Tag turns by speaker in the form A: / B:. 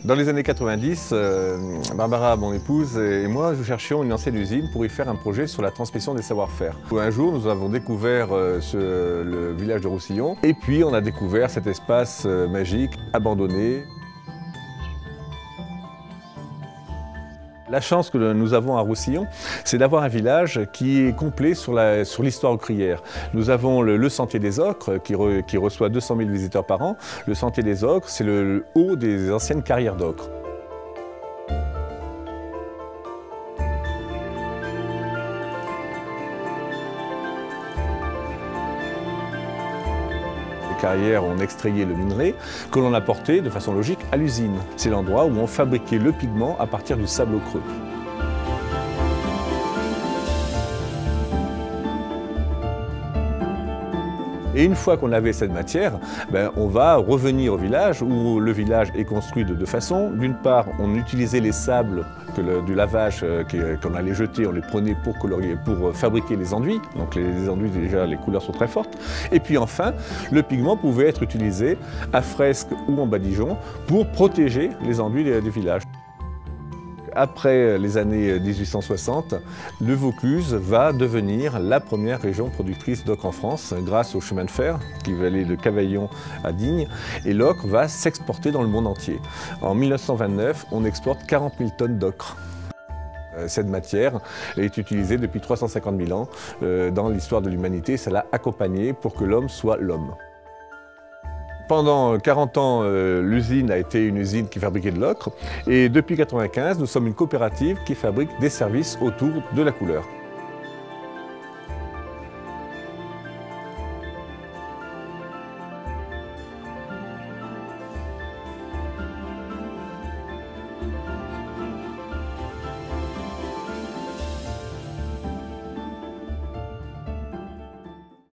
A: Dans les années 90, Barbara, mon épouse, et moi, nous cherchions une ancienne usine pour y faire un projet sur la transmission des savoir-faire. Un jour, nous avons découvert le village de Roussillon, et puis on a découvert cet espace magique, abandonné. La chance que nous avons à Roussillon, c'est d'avoir un village qui est complet sur l'histoire ouvrière. Nous avons le Sentier des Ocres qui reçoit 200 000 visiteurs par an. Le Sentier des Ocres, c'est le haut des anciennes carrières d'ocre. Les carrières ont extrayé le minerai que l'on apportait de façon logique à l'usine. C'est l'endroit où on fabriquait le pigment à partir du sable creux. Et une fois qu'on avait cette matière, on va revenir au village où le village est construit de deux façons. D'une part, on utilisait les sables du lavage qu'on allait jeter, on les prenait pour fabriquer les enduits. Donc les enduits, déjà, les couleurs sont très fortes. Et puis enfin, le pigment pouvait être utilisé à fresque ou en badigeon pour protéger les enduits du village. Après les années 1860, le Vaucluse va devenir la première région productrice d'ocre en France grâce au chemin de fer qui va aller de Cavaillon à Digne, et l'ocre va s'exporter dans le monde entier. En 1929, on exporte 40 000 tonnes d'ocre. Cette matière est utilisée depuis 350 000 ans dans l'histoire de l'humanité. Ça l'a accompagné pour que l'homme soit l'homme. Pendant 40 ans, l'usine a été une usine qui fabriquait de l'ocre, et depuis 1995, nous sommes une coopérative qui fabrique des services autour de la couleur.